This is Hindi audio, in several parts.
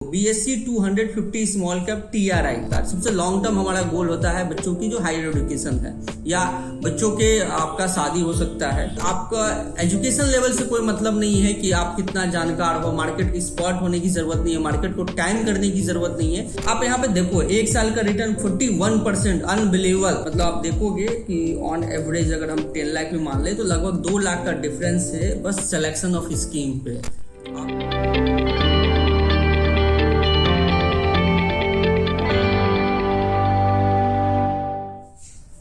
BSc 250 स्मॉल कैप TRI का सबसे लॉन्ग टर्म हमारा गोल होता है बच्चों की जो हायर एजुकेशन है या बच्चों के आपका शादी हो सकता है। आपका एजुकेशन लेवल से कोई मतलब नहीं है कि आप कितना जानकार हो, मार्केट स्पॉट होने की जरूरत नहीं है, मार्केट को टाइम करने की जरूरत नहीं है। आप यहाँ पे देखो एक साल का रिटर्न 41%, अनबिलीवेबल। मतलब आप देखोगे कि ऑन एवरेज अगर हम 10 लाख में मान ले तो लगभग 2 लाख का डिफरेंस है बस सिलेक्शन ऑफ स्कीम पे।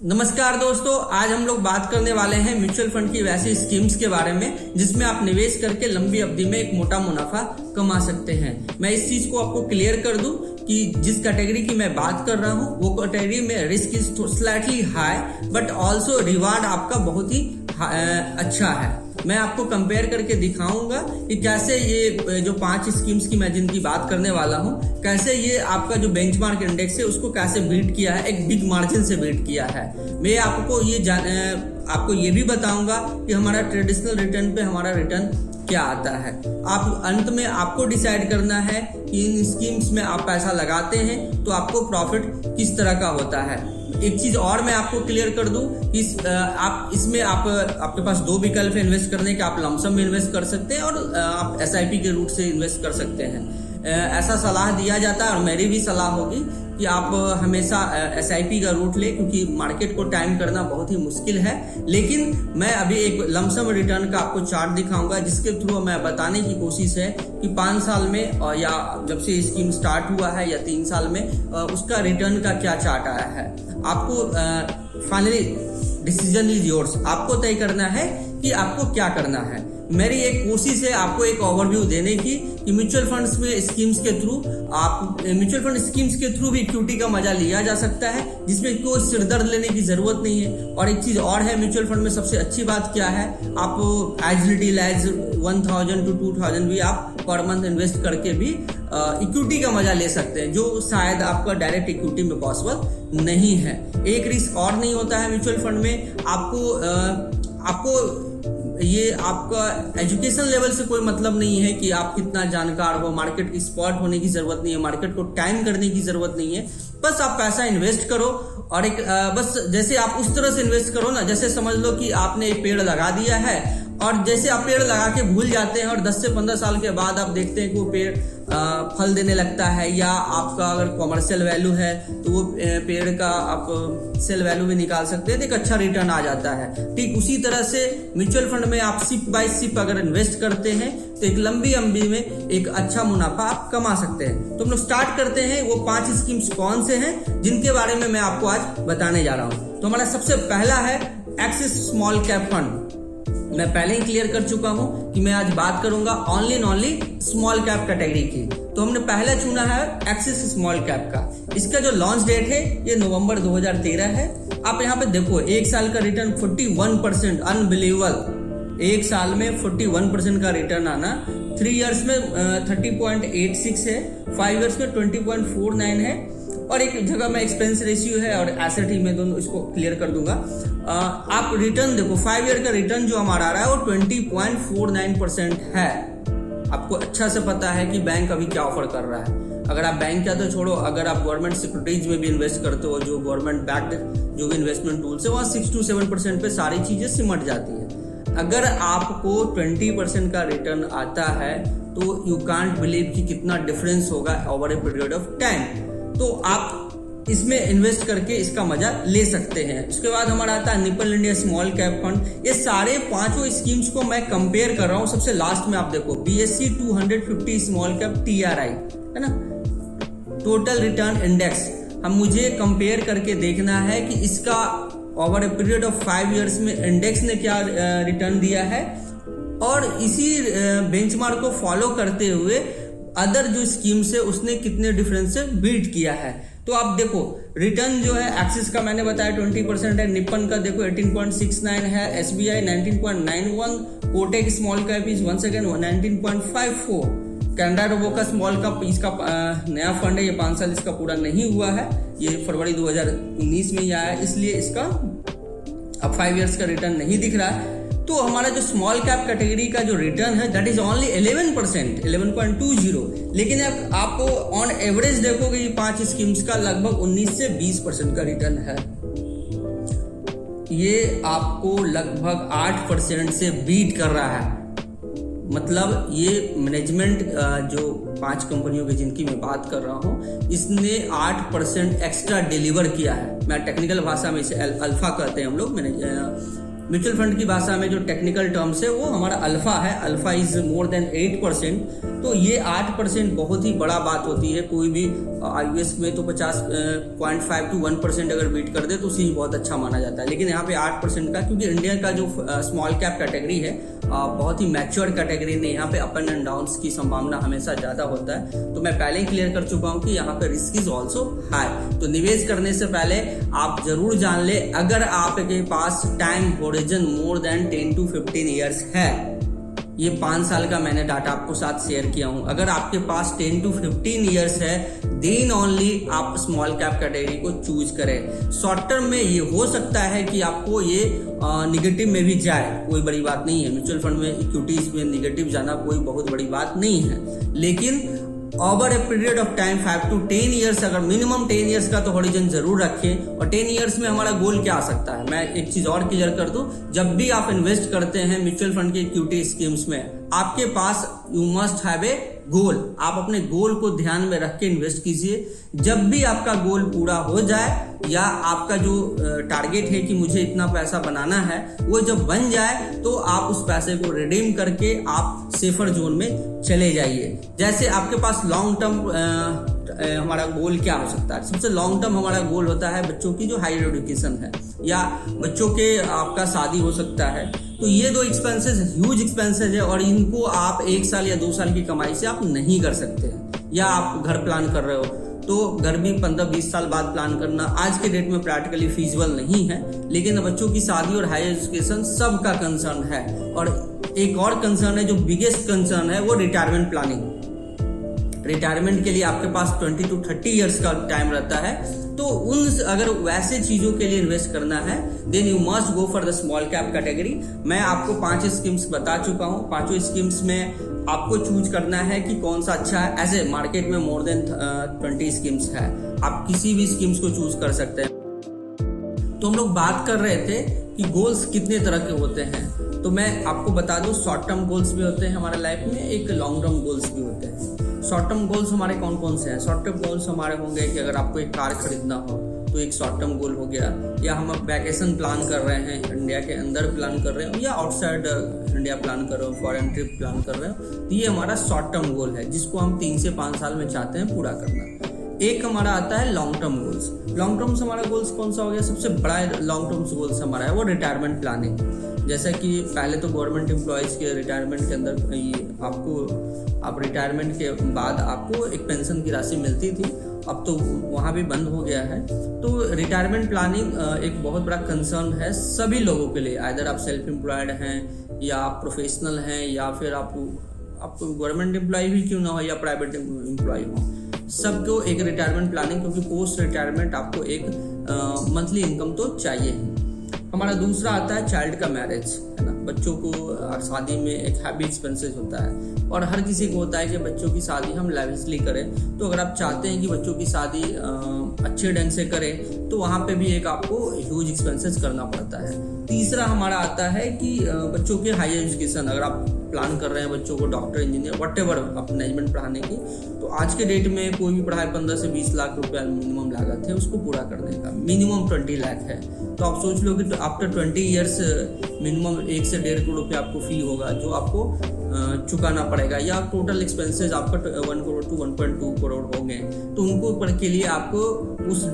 नमस्कार दोस्तों, आज हम लोग बात करने वाले हैं म्यूचुअल फंड की वैसी स्कीम्स के बारे में जिसमें आप निवेश करके लंबी अवधि में एक मोटा मुनाफा कमा सकते हैं। मैं इस चीज को आपको क्लियर कर दूं कि जिस कैटेगरी की मैं बात कर रहा हूं वो कैटेगरी में risk is slightly high but also reward आपका बहुत ही अच्छा है। मैं आपको कंपेयर करके दिखाऊंगा कि कैसे ये जो 5 स्कीम्स की मैं जिनकी बात करने वाला हूं, कैसे ये आपका जो बेंचमार्क इंडेक्स है उसको कैसे बीट किया है, एक बिग मार्जिन से बीट किया है। मैं आपको ये भी बताऊंगा कि हमारा ट्रेडिशनल रिटर्न पे हमारा रिटर्न क्या आता है। आप अंत में आपको डिसाइड करना है कि इन स्कीम्स में आप पैसा लगाते हैं तो आपको प्रॉफिट किस तरह का होता है। एक चीज और मैं आपको क्लियर कर दूं कि आप इसमें आपके पास 2 विकल्प है इन्वेस्ट करने के। आप लमसम में इन्वेस्ट कर सकते हैं और आप SIP के रूट से इन्वेस्ट कर सकते हैं। ऐसा सलाह दिया जाता है और मेरी भी सलाह होगी कि आप हमेशा SIP का रूट ले, क्योंकि मार्केट को टाइम करना बहुत ही मुश्किल है। लेकिन मैं अभी एक लमसम रिटर्न का आपको चार्ट दिखाऊंगा जिसके थ्रू मैं बताने की कोशिश है कि 5 साल में या जब से स्कीम स्टार्ट हुआ है या 3 साल में उसका रिटर्न का क्या चार्ट आया है। आपको फाइनली डिसीजन इज योर्स, आपको तय करना है कि आपको क्या करना है। मेरी एक कोशिश है आपको एक ओवरव्यू देने की कि म्यूचुअल फंड्स में स्कीम्स के थ्रू म्यूचुल फंड स्कीम्स के थ्रू भी इक्विटी का मजा लिया जा सकता है जिसमें कोई सिरदर्द लेने की जरूरत नहीं है। और एक चीज और है, म्यूचुअल फंड में सबसे अच्छी बात क्या है, आप एज लिटिल एज 1000 to 2000 भी आप पर मंथ इन्वेस्ट करके भी इक्विटी का मजा ले सकते हैं, जो शायद आपका डायरेक्ट इक्विटी में पॉसिबल नहीं है। एक रिस्क और नहीं होता है म्यूचुअल फंड में, आपको ये आपका एजुकेशन लेवल से कोई मतलब नहीं है कि आप कितना जानकार हो, मार्केट स्पॉट होने की जरूरत नहीं है, मार्केट को टाइम करने की जरूरत नहीं है। बस आप पैसा इन्वेस्ट करो और एक बस जैसे आप उस तरह से इन्वेस्ट करो ना, जैसे समझ लो कि आपने एक पेड़ लगा दिया है और जैसे आप पेड़ लगा के भूल जाते हैं और 10 से 15 साल के बाद आप देखते हैं कि वो पेड़ फल देने लगता है, या आपका अगर कॉमर्शियल वैल्यू है तो वो पेड़ का आप सेल वैल्यू भी निकाल सकते हैं तो एक अच्छा रिटर्न आ जाता है। ठीक उसी तरह से म्यूचुअल फंड में आप सिप बाय सिप अगर इन्वेस्ट करते हैं तो एक लंबी अवधि में एक अच्छा मुनाफा आप कमा सकते हैं। तो हम लोग स्टार्ट करते हैं। वो 5 स्कीम्स कौन से हैं जिनके बारे में मैं आपको आज बताने जा रहा हूँ। तो हमारा सबसे पहला है एक्सिस स्मॉल कैप फंड। मैं पहले ही क्लियर कर चुका हूं कि मैं आज बात करूंगा ओनली स्मॉल कैप कैटेगरी की। तो हमने पहले चुना है एक्सिस स्मॉल कैप का। इसका जो लॉन्च डेट है ये नवंबर 2013 है। आप यहाँ पे देखो एक साल का रिटर्न 41%, अनबिलीवेबल। एक साल में 41% का रिटर्न आना, 3 इयर्स में 30.86 है, 5 इयर्स में 20.49 है और एक जगह में एक्सपेंस रेशियो है और एसेट ही में दोनों इसको क्लियर कर दूंगा। आप रिटर्न देखो 5 ईयर का रिटर्न जो हमारा आ रहा है वो 20.49% है। आपको अच्छा से पता है कि बैंक अभी क्या ऑफर कर रहा है। अगर आप बैंक का तो छोड़ो, अगर आप गवर्नमेंट सिक्योरिटीज में भी इन्वेस्ट करते हो, जो गवर्नमेंट बैक्ड जो भी इन्वेस्टमेंट टूल्स है, वहाँ 6 to 7% पे सारी चीजें सिमट जाती है। अगर आपको 20% का रिटर्न आता है तो यू कांट बिलीव कि कितना डिफरेंस होगा over a period of time. तो आप इसमें इन्वेस्ट करके इसका मजा ले सकते हैं। उसके बाद हमारा आता है nipple India small cap fund. ये सारे 5 स्कीम्स को मैं कंपेयर कर रहा हूं। सबसे लास्ट में आप देखो BSc 250 स्मॉल कैप TRI है ना, टोटल रिटर्न इंडेक्स। हम मुझे कंपेयर करके देखना है कि इसका over a period of 5 years में इंडेक्स ने क्या रिटर्न दिया है और इसी बेंचमार्क को फॉलो करते हुए अदर जो स्कीम्स है उसने कितने डिफरेंस से बीट किया है। तो आप देखो रिटर्न जो है एक्सिस का मैंने बताया 20% है, निपन का देखो 18.69 है, SBI 19.91, Kotak small cap is once again 19.54, Canara Robeco का स्मॉल कैप इसका नया फंड है, ये 5 साल इसका पूरा नहीं हुआ है, ये फरवरी 2019 में ही आया, इसलिए इसका अब 5 इयर्स का रिटर्न नहीं दिख रहा है। तो हमारा जो स्मॉल कैप कैटेगरी का जो रिटर्न है दैट इज ओनली 11%, 11.20। लेकिन आप ऑन एवरेज देखोगे ये 5 स्कीम्स का लगभग 19 से 20% का रिटर्न है। ये आपको लगभग 8% से बीट कर रहा है। मतलब ये मैनेजमेंट जो 5 कंपनियों की जिनकी मैं बात कर रहा हूँ, इसने 8% एक्स्ट्रा डिलीवर किया है। मैं टेक्निकल भाषा में इसे अल्फा कहते हैं हम लोग। म्यूचुअल फंड की भाषा में जो टेक्निकल टर्म्स है वो हमारा अल्फा है। Alpha is more than 8%। तो ये 8% बहुत ही बड़ा बात होती है। कोई भी आईयूएस में तो 50.5 to 1% अगर बीट कर दे तो उसे बहुत अच्छा माना जाता है। लेकिन यहाँ पे 8% का, क्योंकि इंडिया का जो स्मॉल कैप कैटेगरी है बहुत ही मैच्योर कैटेगरी ने, यहाँ पे अप एंड डाउन्स की संभावना हमेशा ज्यादा होता है। तो मैं पहले ही क्लियर कर चुका हूँ कि यहाँ पे रिस्क इज ऑल्सो हाई। तो निवेश करने से पहले आप जरूर जान ले, अगर आपके पास time horizon more than 10 to 15 years है, ये 5 साल का मैंने डाटा आपको साथ शेयर किया हूं, अगर आपके पास 10 to 15 ईयर्स है देन ओनली आप स्मॉल कैप कैटेगरी को चूज करें। शॉर्ट टर्म में ये हो सकता है कि आपको ये निगेटिव में भी जाए, कोई बड़ी बात नहीं है। म्यूचुअल फंड में इक्विटीज में निगेटिव जाना कोई बहुत बड़ी बात नहीं है। लेकिन over a period of time 5 to 10 years, अगर मिनिमम 10 ईयर्स का तो होरिजन जरूर रखें। और 10 ईयर्स में हमारा गोल क्या आ सकता है, मैं एक चीज और क्लियर कर दूं। जब भी आप इन्वेस्ट करते हैं म्यूचुअल फंड के इक्विटी स्कीम्स में, आपके पास यू मस्ट हैव ए गोल। आप अपने गोल को ध्यान में रख के इन्वेस्ट कीजिए। जब भी आपका गोल पूरा हो जाए या आपका जो टारगेट है कि मुझे इतना पैसा बनाना है, वो जब बन जाए तो आप उस पैसे को रिडीम करके आप सेफर जोन में चले जाइए। जैसे आपके पास लॉन्ग टर्म हमारा गोल क्या हो सकता है। सबसे लॉन्ग टर्म हमारा गोल होता है बच्चों की जो हायर एजुकेशन है, या बच्चों के आपका शादी हो सकता है। तो ये 2 एक्सपेंसेस ह्यूज एक्सपेंसेस है और इनको आप 1 साल या 2 साल की कमाई से आप नहीं कर सकते। या आप घर प्लान कर रहे हो तो घर भी 15-20 साल बाद प्लान करना आज के डेट में प्रैक्टिकली फीजिबल नहीं है। लेकिन बच्चों की शादी और हायर एजुकेशन सबका कंसर्न है। और एक और कंसर्न है जो बिगेस्ट कंसर्न है, वो रिटायरमेंट प्लानिंग। रिटायरमेंट के लिए आपके पास 20 to 30 ईयर्स का टाइम रहता है। तो अगर वैसे चीजों के लिए इन्वेस्ट करना है then you must go for the small cap category. मैं आपको 5 स्कीम्स बता चुका हूँ। 5 स्कीम्स में आपको चूज करना है कि कौन सा अच्छा है। ऐसे मार्केट में मोर देन 20 स्कीम्स है, आप किसी भी स्कीम्स को चूज कर सकते हैं। तो हम लोग बात कर रहे थे कि गोल्स कितने तरह के होते हैं। तो मैं आपको बता दूं, शॉर्ट टर्म गोल्स भी होते हैं हमारे लाइफ में, एक लॉन्ग टर्म गोल्स भी होते हैं। शॉर्ट टर्म गोल्स हमारे कौन कौन से हैं। शॉर्ट टर्म गोल्स हमारे होंगे कि अगर आपको एक कार खरीदना हो तो एक शॉर्ट टर्म गोल हो गया, या हम वैकेशन प्लान कर रहे हैं, इंडिया के अंदर प्लान कर रहे हो या आउटसाइड इंडिया प्लान कर रहे हो, फॉरेन ट्रिप प्लान कर रहे हो, तो ये हमारा शॉर्ट टर्म गोल है जिसको हम 3 से 5 साल में चाहते हैं पूरा करना। एक हमारा आता है long term goals. Long terms हमारा गोल्स कौन सा हो गया, सबसे बड़ा लॉन्ग टर्म्स गोल्स हमारा है वो रिटायरमेंट प्लानिंग। जैसा कि पहले तो गवर्नमेंट एम्प्लॉयज के रिटायरमेंट के अंदर आप रिटायरमेंट के बाद आपको एक पेंशन की राशि मिलती थी, अब तो वहाँ भी बंद हो गया है। तो रिटायरमेंट प्लानिंग एक बहुत बड़ा कंसर्न है सभी लोगों के लिए। आइदर आप सेल्फ एम्प्लॉयड हैं या आप प्रोफेशनल हैं या फिर आप गवर्नमेंट एम्प्लॉय भी क्यों ना हो या प्राइवेट एम्प्लॉय हो, सबको एक रिटायरमेंट प्लानिंग, क्योंकि पोस्ट रिटायरमेंट आपको एक मंथली इनकम तो चाहिए। हमारा दूसरा आता है चाइल्ड का मैरिज, है ना। बच्चों को शादी में एक हैवी एक्सपेंसेस होता है और हर किसी को होता है कि बच्चों की शादी हम लैविशली करें। तो अगर आप चाहते हैं कि बच्चों की शादी अच्छे ढंग से करें तो वहाँ पे भी एक आपको ह्यूज एक्सपेंसेस करना पड़ता है। तीसरा हमारा आता है कि बच्चों के हायर एजुकेशन, अगर आप प्लान कर रहे हैं बच्चों को डॉक्टर, इंजीनियर, व्हाटएवर आप मैनेजमेंट पढ़ाने की, तो आज के डेट में कोई भी पढ़ाई 15 से 20 लाख रुपया मिनिमम लागत है उसको पूरा करने का। मिनिमम 20 लाख है। तो आप सोच लो कि आफ्टर 20 ईयर्स मिनिमम 1 से 1.5 करोड़ रुपया आपको फी होगा जो आपको चुकाना पड़ेगा, या टोटल एक्सपेंसेस आपका 1 करोड़ to 1.2 करोड़ होंगे। तो उनको के लिए आपको उस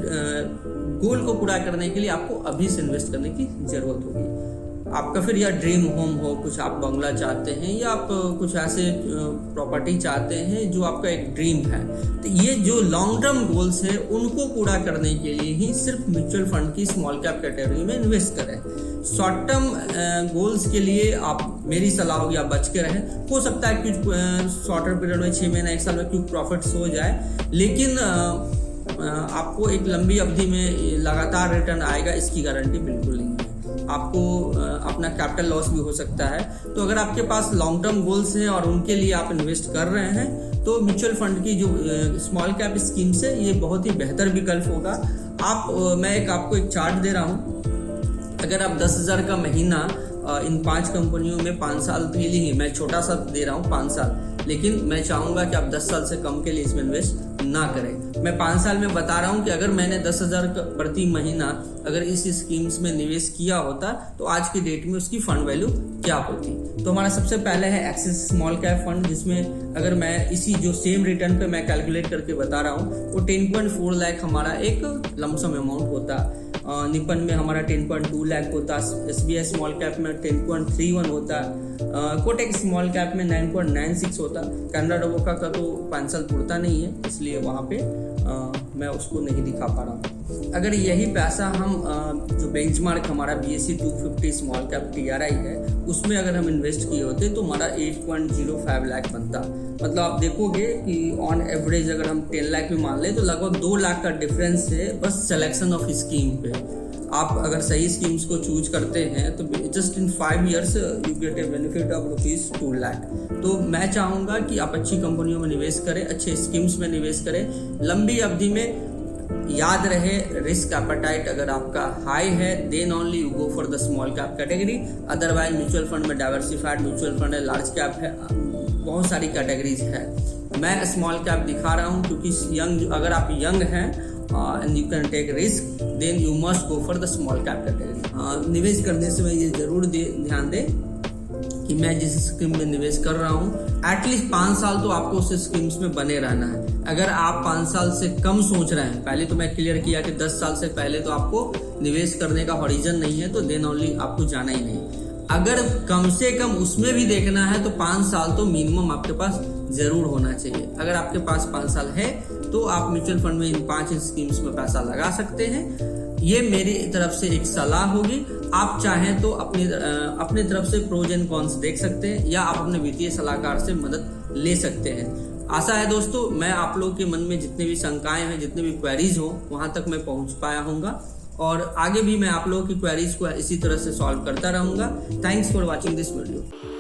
गोल को पूरा करने के लिए आपको अभी से इन्वेस्ट करने की जरूरत होगी। आपका फिर या ड्रीम होम हो, कुछ आप बंगला चाहते हैं या आप कुछ ऐसे प्रॉपर्टी चाहते हैं जो आपका एक ड्रीम है, तो ये जो लॉन्ग टर्म गोल्स है उनको पूरा करने के लिए ही सिर्फ म्यूचुअल फंड की स्मॉल कैप कैटेगरी में इन्वेस्ट करें। शॉर्ट टर्म गोल्स के लिए आप, मेरी सलाह होगी आप बच के रहें। हो सकता है कुछ शॉर्टर पीरियड में 6 महीना 1 साल में क्विक प्रॉफिट्स हो जाए, लेकिन आपको एक लंबी अवधि में लगातार रिटर्न आएगा इसकी गारंटी बिल्कुल नहीं है। आपको अपना कैपिटल लॉस भी हो सकता है। तो अगर आपके पास लॉन्ग टर्म गोल्स हैं और उनके लिए आप इन्वेस्ट कर रहे हैं तो म्यूचुअल फंड की जो स्मॉल कैप स्कीम्स है ये बहुत ही बेहतर विकल्प होगा। मैं आपको एक चार्ट दे रहा हूँ। अगर आप 10,000 का महीना इन 5 कंपनियों में 5 साल के लिए ही, मैं छोटा सा दे रहा हूँ 5 साल, लेकिन मैं चाहूंगा कि आप 10 साल से कम के लिए इसमें इन्वेस्ट ना करें। मैं 5 साल में बता रहा हूँ कि अगर मैंने 10,000 प्रति महीना अगर इस स्कीम्स में निवेश किया होता तो आज की डेट में उसकी फंड वैल्यू क्या होती। तो हमारा सबसे पहले है एक्सिस स्मॉल कैप फंड, जिसमें अगर मैं इसी जो सेम रिटर्न पे मैं कैलकुलेट करके बता रहा हूँ वो 10.4 लाख हमारा एक लमसम अमाउंट होता। निपन में हमारा 10.2 लाख होता, SBI स्मॉल कैप में 10.31 होता, कोटेक स्मॉल कैप में 9.96 होता। कैनरा रोबोका का तो 5 साल पुरता नहीं है, इसलिए वहाँ पे मैं उसको नहीं दिखा पा रहा हूँ। अगर यही पैसा हम जो बेंचमार्क हमारा BSE 250 स्मॉल कैप TRI है उसमें अगर हम इन्वेस्ट किए होते तो हमारा 8.05 लाख बनता। मतलब आप देखोगे कि ऑन एवरेज अगर हम 10 लाख भी मान ले तो लगभग 2 लाख का डिफरेंस है बस सिलेक्शन ऑफ स्कीम पे। आप अगर सही स्कीम्स को चूज करते हैं तो just in 5 years you get A benefit of ₹2 lakh. तो मैं चाहूंगा कि आप अच्छी कंपनियों में निवेश करें, अच्छे स्कीम्स में निवेश करें, लंबी अवधि में। याद रहे रिस्क एपेटाइट अगर आपका हाई है then only you go for the small cap category. Otherwise mutual fund में डाइवर्सिफाइड म्यूचुअल फंड है, लार्ज कैप है, बहुत सारी कैटेगरीज है। मैं स्मॉल कैप दिखा रहा हूँ क्योंकि अगर आप यंग हैं and you can take risk then you must go for the small cap category. निवेश करने से ये जरूर ध्यान दें कि मैं जिस स्कीम में निवेश कर रहा हूँ एटलीस्ट 5 साल तो आपको उस स्कीम्स में बने रहना है। अगर आप 5 साल से कम सोच रहे हैं, पहले तो मैं क्लियर किया कि 10 साल से पहले तो आपको निवेश करने का हॉरिजन नहीं है तो देन ओनली आपको जाना ही नहीं। अगर कम से कम उसमें भी देखना है तो 5 साल तो मिनिमम आपके पास जरूर होना चाहिए। अगर आपके पास 5 साल है तो आप म्यूचुअल फंड में इन 5 स्कीम्स में पैसा लगा सकते हैं। ये मेरी तरफ से एक सलाह होगी। आप चाहें तो अपने तरफ से प्रोज एंड कॉन्स देख सकते हैं या आप अपने वित्तीय सलाहकार से मदद ले सकते हैं। आशा है दोस्तों मैं आप लोगों के मन में जितने भी शंकाएं हैं, जितने भी क्वेरीज हो वहां तक मैं पहुंच पाया हूँगा और आगे भी मैं आप लोगों की क्वेरीज को इसी तरह से सॉल्व करता रहूंगा। Thanks for watching this video.